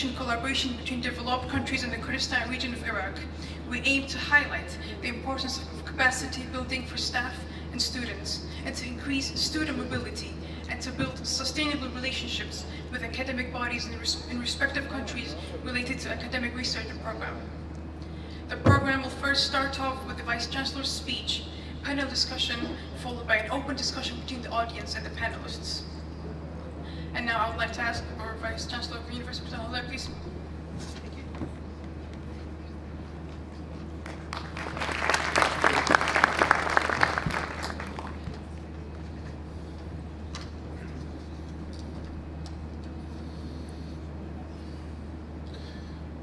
collaboration between developed countries in the Kurdistan region of Iraq, we aim to highlight the importance of capacity building for staff and students, and to increase student mobility, and to build sustainable relationships with academic bodies in respective countries related to academic research and program. The program will first start off with the Vice Chancellor's speech, panel discussion, followed by an open discussion between the audience and the panelists. And now I would like to ask our Vice Chancellor of the University of Kurdistan Hewler, please. Thank you.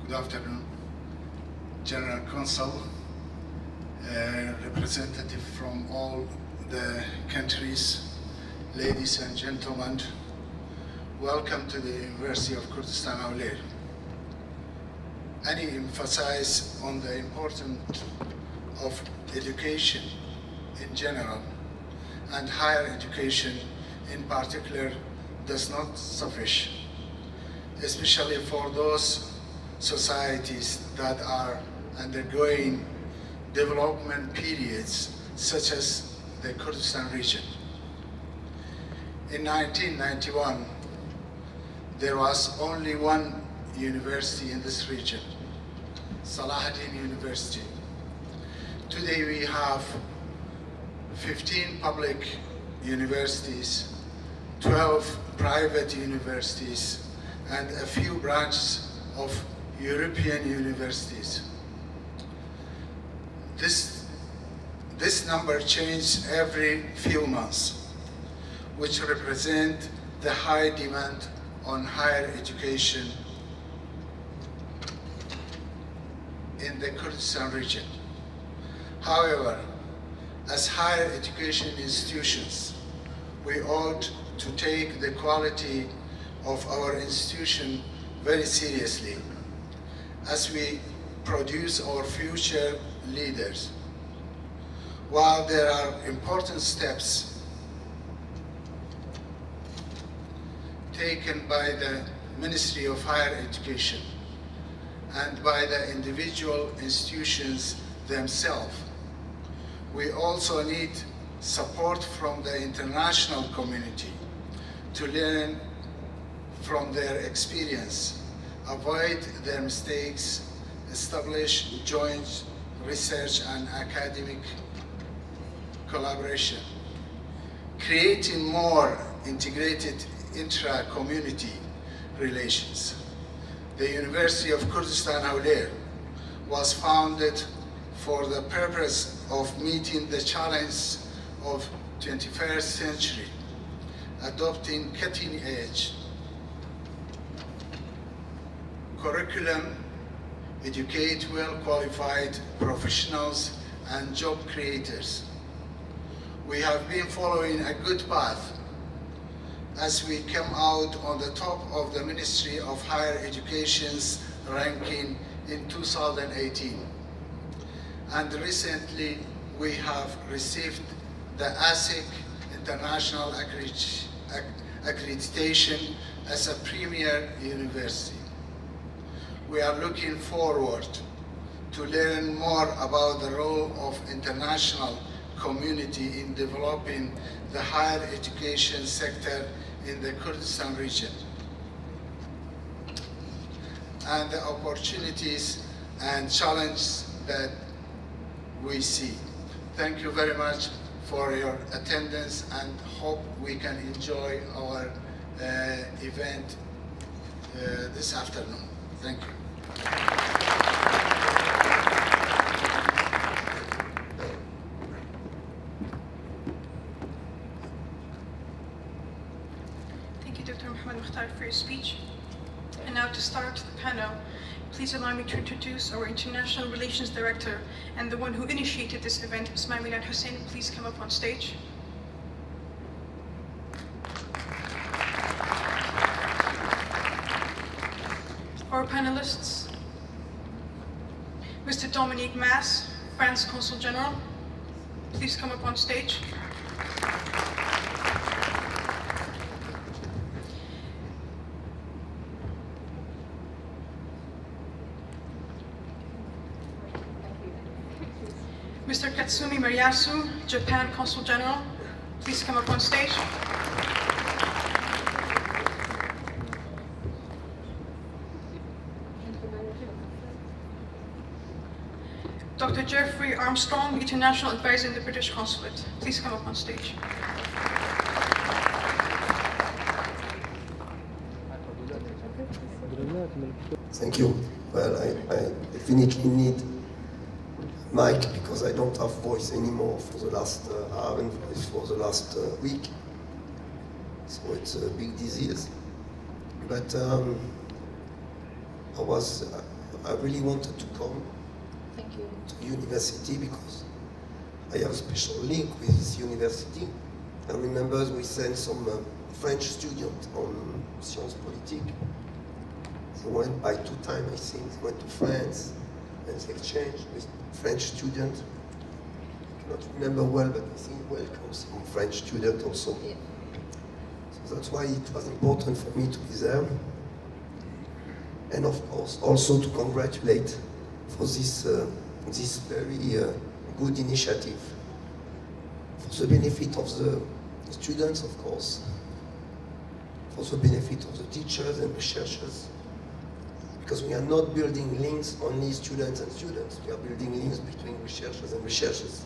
Good afternoon, General Consul, representative from all the countries, ladies and gentlemen. Welcome to the University of Kurdistan Hewler. I emphasize on the importance of education in general, and higher education in particular does not suffice, especially for those societies that are undergoing development periods, such as the Kurdistan region. In 1991, there was only one university in this region, Salahuddin University. Today we have 15 public universities, 12 private universities, and a few branches of European universities. This number changes every few months, which represent the high demand on higher education in the Kurdistan region. However, as higher education institutions, we ought to take the quality of our institution very seriously as we produce our future leaders. While there are important steps taken by the Ministry of Higher Education and by the individual institutions themselves, we also need support from the international community to learn from their experience, avoid their mistakes, establish joint research and academic collaboration, creating more integrated intra-community relations. The University of Kurdistan Hewler was founded for the purpose of meeting the challenge of 21st century, adopting cutting-edge curriculum, educate well-qualified professionals and job creators. We have been following a good path as we come out on the top of the Ministry of Higher Education's ranking in 2018. And recently we have received the ASIC International Accreditation as a premier university. We are looking forward to learn more about the role of international community in developing the higher education sector in the Kurdistan region, and the opportunities and challenges that we see. Thank you very much for your attendance, and hope we can enjoy our event this afternoon. Thank you. For your speech. And now to start the panel, please allow me to introduce our International Relations Director and the one who initiated this event, Ms. Milad Hussein. Please come up on stage. Our panelists, Mr. Dominique Mass, France Consul General. Please come up on stage. Mr. Katsumi Mariyasu, Japan Consul General, please come up on stage. Dr. Jeffrey Armstrong, International Advisor in the British Consulate, please come up on stage. Thank you. Well, I definitely need mic because I don't have voice anymore for the last, I haven't voice for the last week. So it's a big disease. But I really wanted to come to university because I have a special link with this university. I remember we sent some French students on Sciences Politiques. They went by 2 times, I think. They went to France and they exchanged with French students. I cannot remember well, but I think welcome some French students also. Yeah. So that's why it was important for me to be there. And of course, also to congratulate for this this very good initiative for the benefit of the students, of course, for the benefit of the teachers and researchers, because we are not building links only students and students, we are building links between researchers and researchers,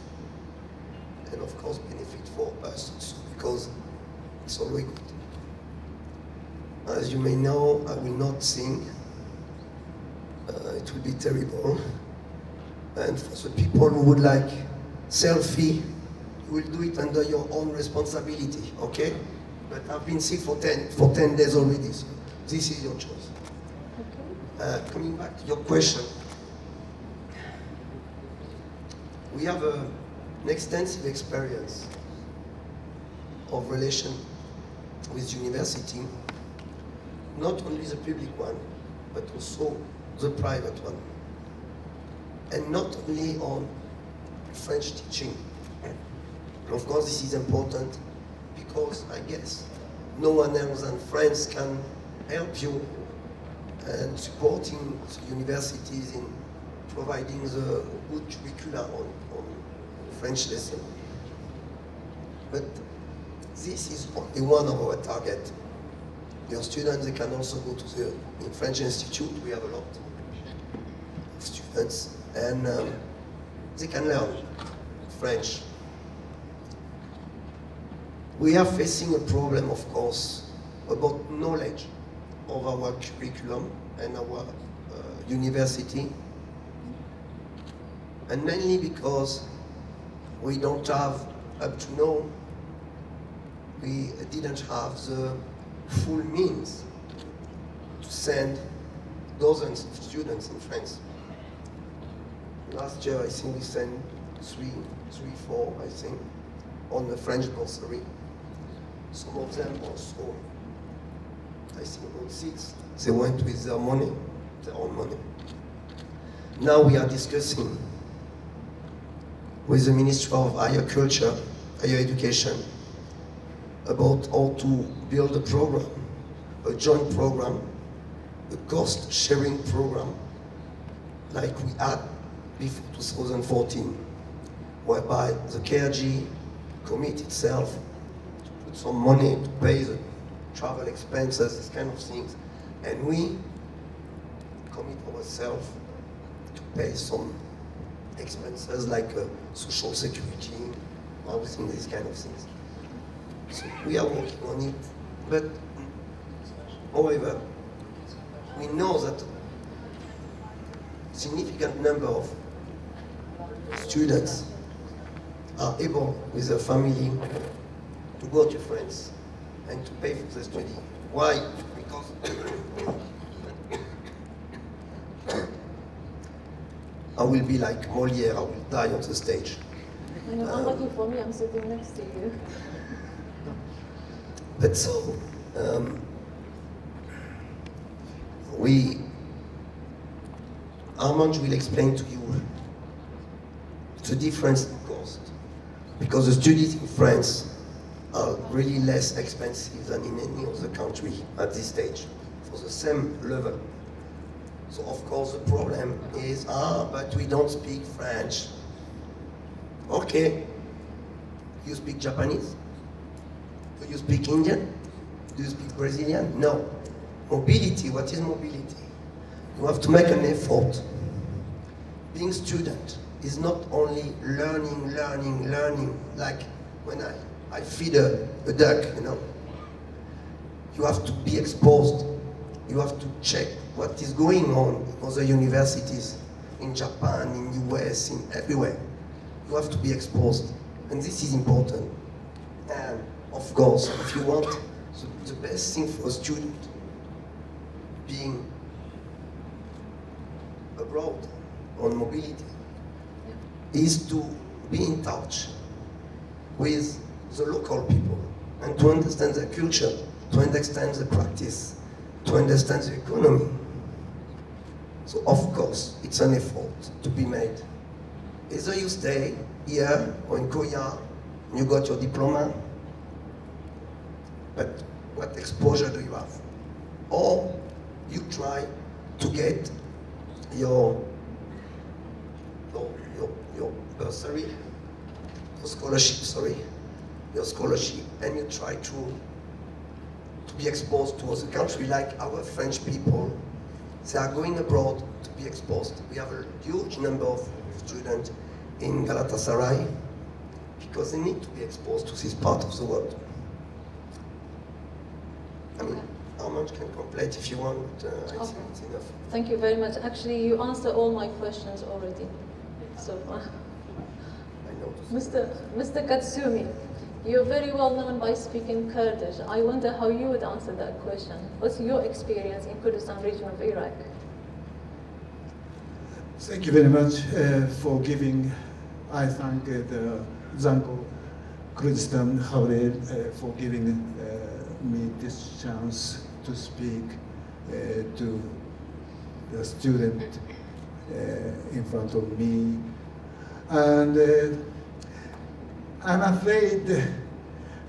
and of course benefit for us also, because it's always good. As you may know, I will not sing, it will be terrible. And for the people who would like selfie, you will do it under your own responsibility, okay? But I've been sick for 10 days already, so this is your choice. Okay. Coming back to your question, we have an extensive experience of relation with university, not only the public one, but also the private one. And not only on French teaching. Of course, this is important because I guess no one else than France can help you and supporting the universities in providing the good curricula on French lesson. But this is only one of our targets. Your students, they can also go to the French Institute. We have a lot of students. And they can learn French. We are facing a problem, of course, about knowledge of our curriculum and our university, and mainly because we don't have, up to now, we didn't have the full means to send dozens of students in France. Last year, I think we sent four, I think, on the French bursary. Some of them also, I think about 6, they went with their money, their own money. Now we are discussing with the Ministry of Higher Culture, Higher Education, about how to build a program, a joint program, a cost-sharing program, like we had before 2014, whereby the KRG commit itself to put some money to pay the travel expenses, this kind of things, and we commit ourselves to pay some expenses like social security, housing, these kind of things. So we are working on it, but however, we know that a significant number of students are able, with their family, to go to France and to pay for the study. Why? Because I will be like Molière, I will die on the stage. I'm lucky for me, I'm sitting next to you. But so, Armand will explain to you the difference in cost, because the studies in France are really less expensive than in any other country at this stage, for the same level. So of course the problem is, but we don't speak French. Okay, you speak Japanese? Do you speak Indian? Do you speak Brazilian? No. Mobility, what is mobility? You have to make an effort. Being student is not only learning, like when I feed a duck, you know. You have to be exposed. You have to check what is going on in other universities, in Japan, in US, in everywhere. You have to be exposed. And this is important. And of course, if you want the best thing for a student, being abroad on mobility, is to be in touch with the local people and to understand their culture, to understand the practice, to understand the economy. So of course, it's an effort to be made. Either you stay here or in Korea, and you got your diploma, but what exposure do you have? Or you try to get your bursary, your scholarship, and you try to be exposed to other countries, like our French people. They are going abroad to be exposed. We have a huge number of students in Galatasaray because they need to be exposed to this part of the world. I mean, how much can complete if you want, but I think it's enough. Thank you very much. Actually, you answered all my questions already. So, Mr. Katsumi, you're very well known by speaking Kurdish. I wonder how you would answer that question. What's your experience in Kurdistan region of Iraq? Thank you very much for giving, I thank the Zango Kurdistan Hewler for giving me this chance to speak to the student in front of me. And I'm afraid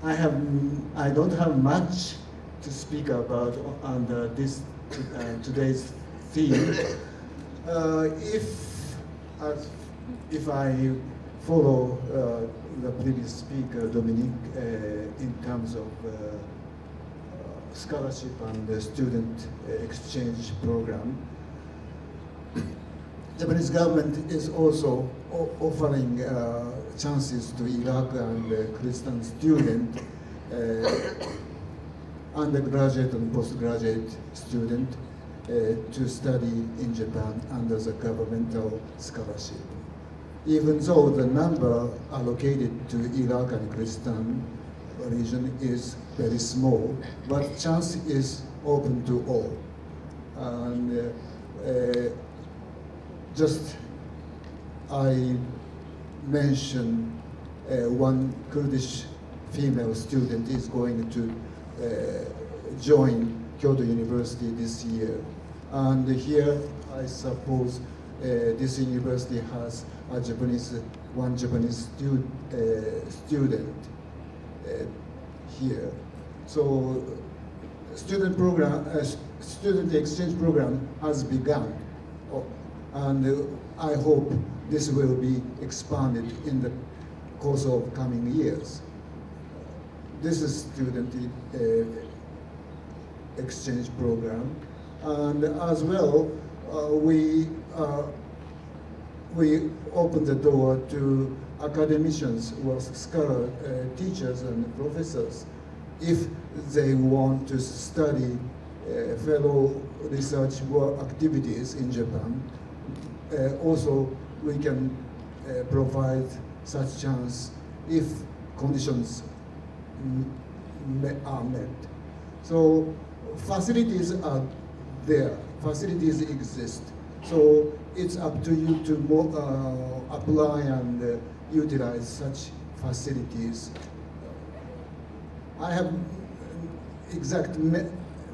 I don't have much to speak about under this today's theme. If I follow the previous speaker, Dominique, in terms of scholarship and the student exchange program, Japanese government is also offering chances to Iraq and Kurdistan students, undergraduate and postgraduate students, to study in Japan under the governmental scholarship. Even though the number allocated to Iraq and Kurdistan region is very small, but chance is open to all. And just I mentioned one Kurdish female student is going to join Kyoto University this year. And here, I suppose, this university has one Japanese student here. So, student exchange program has begun, and I hope this will be expanded in the course of coming years. This is student exchange program, and as well, we open the door to academicians or scholar teachers and professors if they want to study fellow research work activities in Japan. Also, we can provide such chance if conditions are met. So facilities are there, facilities exist. So it's up to you to apply and utilize such facilities. I have exact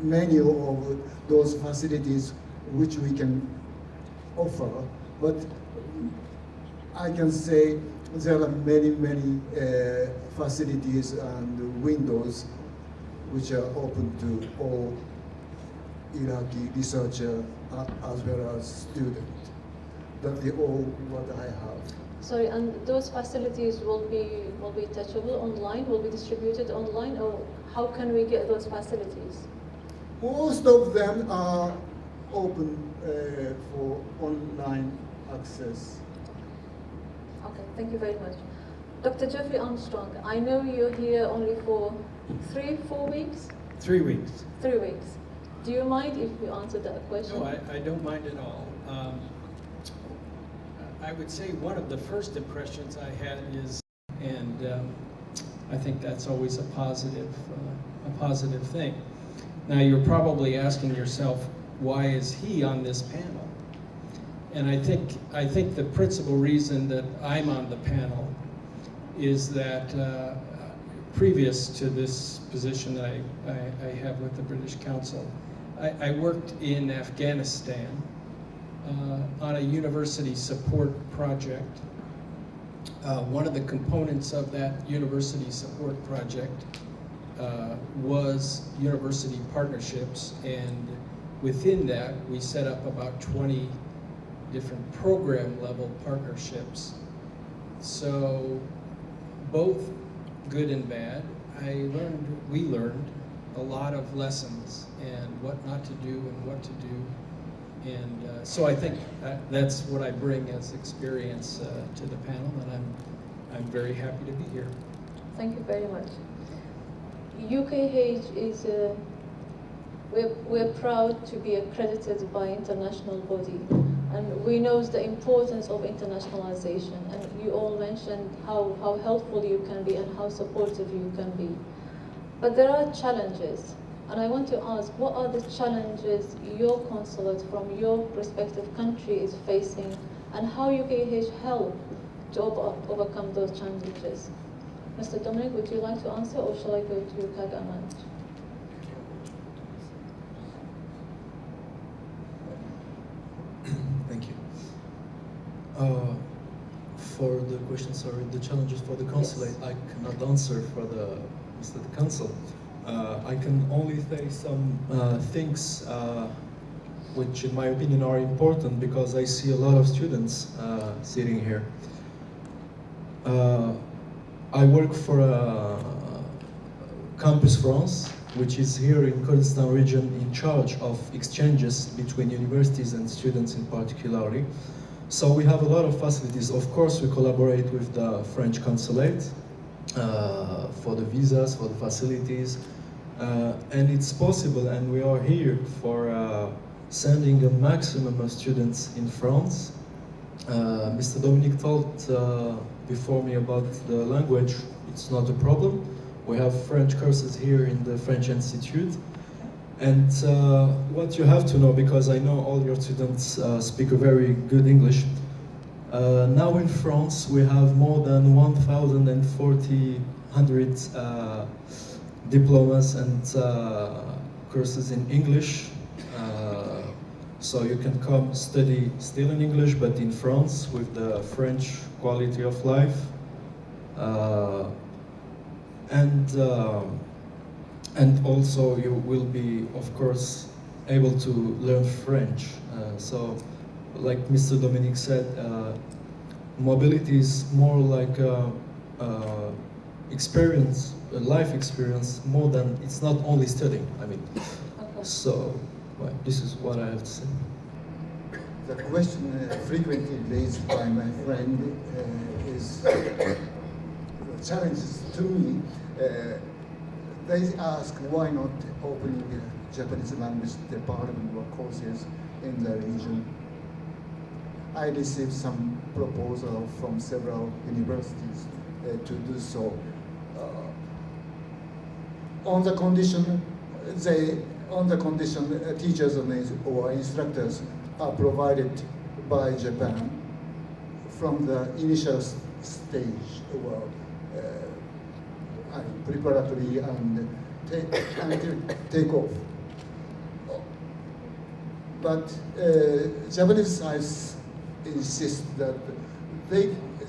menu of those facilities which we can offer, but I can say there are many facilities and windows which are open to all Iraqi researchers as well as students. That's the all what I have. Sorry, and those facilities will be touchable online, will be distributed online, or how can we get those facilities? Most of them are open for online access. Okay, thank you very much. Dr. Jeffrey Armstrong, I know you're here only for 4 weeks? 3 weeks. 3 weeks. Do you mind if you answer that question? No, I don't mind at all. I would say one of the first impressions I had is, and I think that's always a positive thing. Now you're probably asking yourself, why is he on this panel? And I think the principal reason that I'm on the panel is that previous to this position that I have with the British Council, I worked in Afghanistan on a university support project. One of the components of that university support project was university partnerships, and within that we set up about 20 different program level partnerships. So both good and bad, we learned a lot of lessons and what not to do and what to do. And so I think that's what I bring as experience to the panel, and I'm very happy to be here. Thank you very much. UKH is, we're proud to be accredited by international body, and we know the importance of internationalization, and you all mentioned how helpful you can be and how supportive you can be. But there are challenges, and I want to ask, what are the challenges your consulate from your respective country is facing, and how UKH help to overcome those challenges? Mr. Dominic, would you like to answer, or shall I go to Kagaman? Thank you. For the question, sorry, the challenges for the consulate, yes. I cannot answer for the Council. I can only say some things which, in my opinion, are important because I see a lot of students sitting here. I work for Campus France, which is here in Kurdistan Region in charge of exchanges between universities and students in particularly. So we have a lot of facilities. Of course, we collaborate with the French consulate for the visas, for the facilities. And it's possible, and we are here for sending a maximum of students in France. Mr. Dominic talked before me about the language. It's not a problem. We have French courses here in the French Institute. And what you have to know, because I know all your students speak a very good English, now in France we have more than 1,400 diplomas and courses in English. So you can come study still in English, but in France with the French quality of life. And also you will be, of course, able to learn French. So, like Mr. Dominic said, mobility is more like experience, a life experience, more than, it's not only studying, I mean. Okay. So, well, this is what I have to say. The question frequently raised by my friend is challenges to me. They ask why not opening Japanese language department or courses in the region. I received some proposal from several universities to do so. On the condition, teachers or instructors are provided by Japan from the initial stage, or preparatory and take off. But Japanese side insist that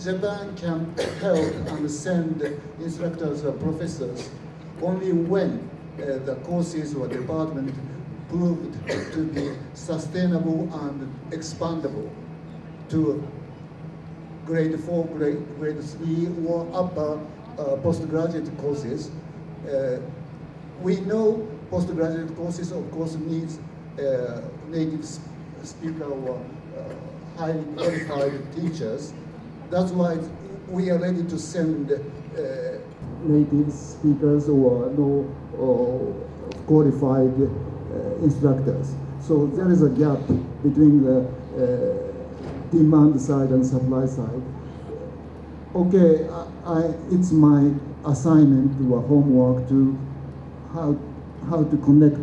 Japan can help and send instructors or professors only when the courses or department proved to be sustainable and expandable. to grade 4, grade 3, or upper postgraduate courses. We know postgraduate courses, of course, needs native speaker or highly qualified teachers. That's why we are ready to send native speakers or qualified instructors. So there is a gap between the demand side and supply side. Okay, it's my assignment or homework to how to connect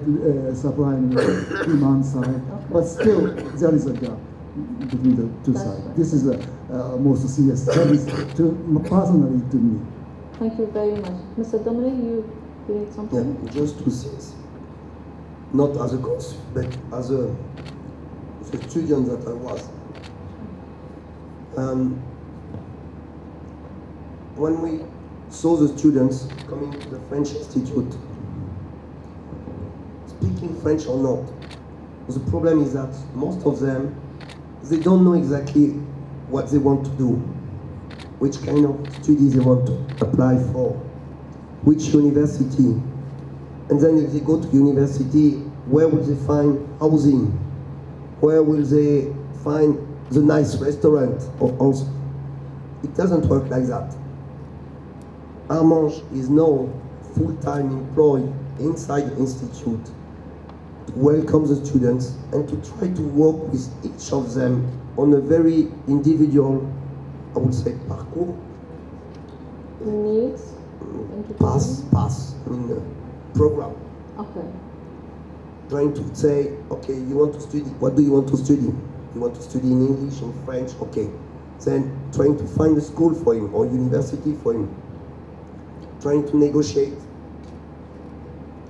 supply and demand side, but still there is a gap between the two sides. Right. This is the most serious challenge personally to me. Thank you very much. Mr. Dominic, you need something? Yeah, just 2 things. Not as a course, but as a student that I was. When we saw the students coming to the French Institute, speaking French or not, the problem is that most of them, they don't know exactly what they want to do, which kind of studies they want to apply for, which university. And then if they go to university, where will they find housing? Where will they find the nice restaurant? Also, it doesn't work like that. Armange is now full-time employed inside the institute to welcome the students and to try to work with each of them on a very individual, I would say, parcours. Needs? Program. Okay. Trying to say, okay, you want to study, what do you want to study? You want to study in English, in French, okay. Then trying to find a school for him or university for him. Trying to negotiate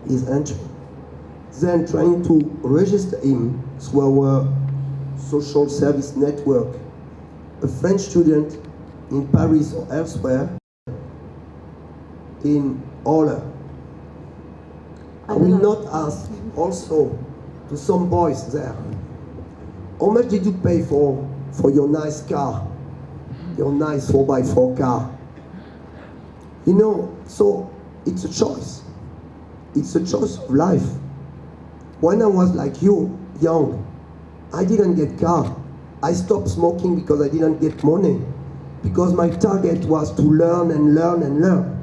his entry. Then trying to register him through our social service network. A French student in Paris or elsewhere, in Hewler. I will not ask also to some boys there, how much did you pay for your nice car, your nice 4x4 car? You know, so it's a choice. It's a choice of life. When I was like you, young, I didn't get car. I stopped smoking because I didn't get money. Because my target was to learn and learn and learn.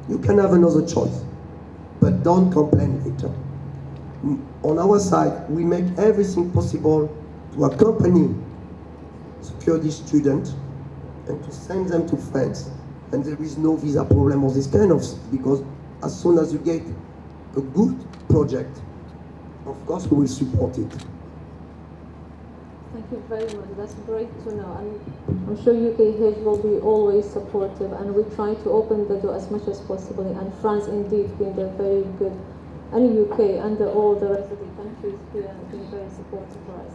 You can have another choice, but don't complain later. On our side, we make everything possible to accompany the Kurdish students and to send them to France. And there is no visa problem or this kind of thing, because as soon as you get a good project, of course we will support it. Thank you very much. That's great to know. And I'm sure UKH will be always supportive, and we try to open the door as much as possible. And France, indeed, been very good, and UK and all the rest of the countries here have been very supportive for us.